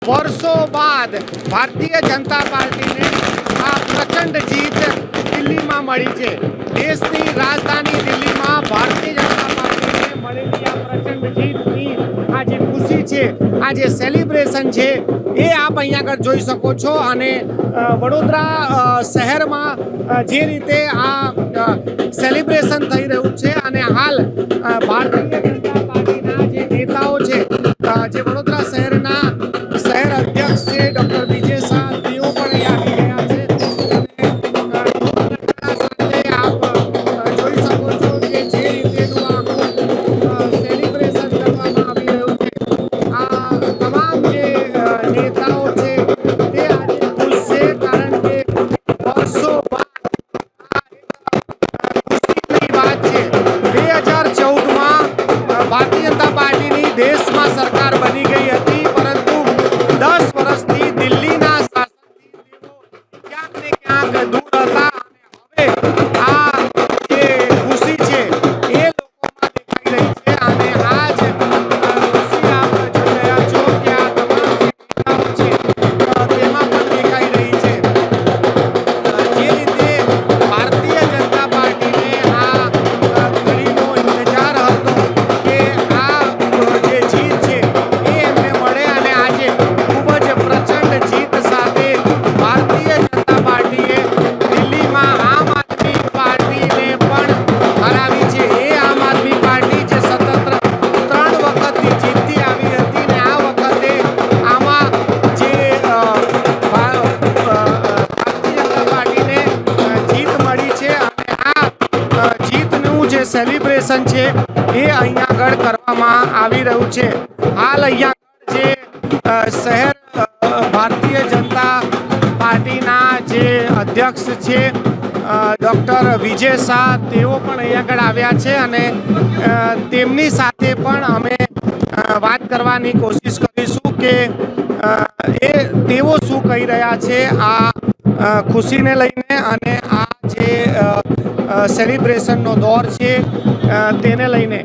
વર્ષો બાદ ભારતીય જનતા પાર્ટીને આ પ્રચંડ જીત દિલ્હીમાં મળી છે. દેશની રાજધાની દિલ્હીમાં ભારતીય જનતા પાર્ટીને મળેલી આ પ્રચંડ જીતની આ જે ખુશી છે, આ જે સેલિબ્રેશન છે, એ આપ અહીંયા આગળ જોઈ શકો છો. અને વડોદરા શહેરમાં જે રીતે આ સેલિબ્રેશન થઈ રહ્યું છે અને હાલ ભારતીય જનતા પાર્ટીના જે નેતાઓ છે, જે વડોદરા શહેરના શહેર અધ્યક્ષ છે ડૉક્ટર વિજય શાહ, તેઓ પણ અહીંયા આવી રહ્યા છે. આપ જોઈ શકો છો કે જે રીતેનું આખું સેલિબ્રેશન કરવામાં આવી રહ્યું છે. આ તમામ જે નેતાઓ છે તે આજે ખુશ છે, કારણ કે વર્ષો બાદ ખુશીની વાત છે. 2014માં ભારતીય જનતા પાર્ટીની દેશમાં સરકાર બની ગઈ હતી, પરંતુ 10 વર્ષથી દિલ્હીના શાસનથી તેઓ ક્યાંક ને ક્યાંક દૂર હતા. અને હવે આ જે ખુશી છે એ લોકોમાં દેખાઈ રહી છે. અને આ જ ખુશી આપ જોઈ રહ્યા છો કે આ તમામ જે નેતાઓ છે તેમાં પણ દેખાઈ રહી છે. જે રીતે ભારતીય જનતા પાર્ટીને આ ઘડીનો ઇંતજાર હતો કે આ જે જીત છે એ એમને મળે, અને આજે ખૂબ જ પ્રચંડ જીત સાથે ભારતીય જનતા પાર્ટીએ દિલ્હીમાં આમ આદમી પાર્ટીને પણ હરાવી છે. એ આમ આદમી પાર્ટી જે સતત 3 વખતથી જીતતી આવી હતી, ને આ વખતે આમાં જે ભારતીય જનતા પાર્ટીને જીત મળી છે. અને આ જીતનું જે સેલિબ્રેશન છે એ અહીંયા આગળ કરવામાં આવી રહ્યું છે. હાલ અહીંયા જે શહેર ભારતીય જનતા પાર્ટીના જે અધ્યક્ષ છે ડૉક્ટર વિજય શાહ, તેઓ પણ અહીંયા આગળ આવ્યા છે. અને તેમની સાથે પણ અમે વાત કરવાની કોશિશ કરીશું કે તેઓ શું કહી રહ્યા છે આ ખુશીને લઈને, અને આ જે સેલિબ્રેશનનો દોર છે તેને લઈને.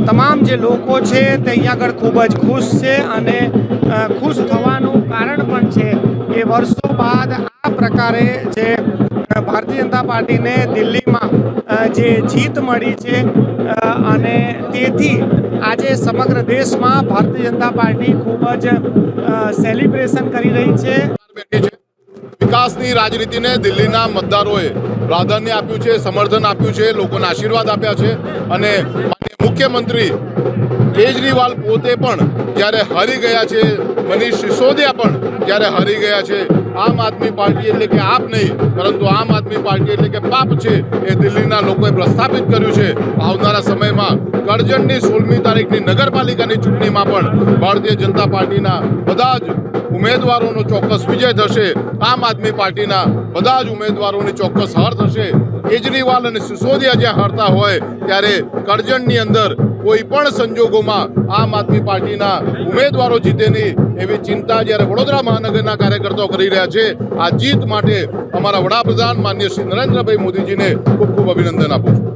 તમામ જે લોકો છે તે અહીંયા આગળ ખૂબ જ ખુશ છે, અને ખુશ થવાનું કારણ પણ છે કે વર્ષો બાદ આ પ્રકારે જે ભારતીય જનતા પાર્ટીને દિલ્હીમાં જે જીત મળી છે, અને તેથી આજે સમગ્ર દેશમાં ભારતીય જનતા પાર્ટી ખૂબ જ સેલિબ્રેશન કરી રહી છે. વિકાસની રાજનીતિને દિલ્હીના મતદારોએ પ્રાધાન્ય આપ્યું છે, સમર્થન આપ્યું છે, લોકોને આશીર્વાદ આપ્યા છે. અને માનનીય મુખ્યમંત્રી કેજરીવાલ પોતે પણ જ્યારે હારી ગયા છે, મનીષ સિસોદિયા પણ જ્યારે હારી ગયા છે, આમ આદમી પાર્ટી એટલે કે આપ નહીં, પરંતુ આમ આદમી પાર્ટી એટલે કે પાપ છે, એ દિલ્હીના લોકોએ પ્રસ્થાપિત કર્યું છે. આવનારા સમયમાં કરજણની 16મી તારીખની નગરપાલિકાની ચૂંટણીમાં પણ ભારતીય જનતા પાર્ટીના બધા જ ઉમેદવારોનો ચોક્કસ વિજય થશે. આમ આદમી પાર્ટીના બધા જ ઉમેદવારોની ચોક્કસ હાર થશે. કેજરીવાલ અને સિસોદિયા જ્યાં હારતા હોય ત્યારે કરજણની અંદર કોઈ પણ સંજોગોમાં આમ આદમી પાર્ટીના ઉમેદવારો જીતે નહીં, એવી ચિંતા જ્યારે વડોદરા મહાનગરના કાર્યકર્તાઓ કરી રહ્યા છે. આ જીત માટે અમારા વડાપ્રધાન માનનીય શ્રી નરેન્દ્રભાઈ મોદીજીને ખૂબ ખૂબ અભિનંદન આપું છું.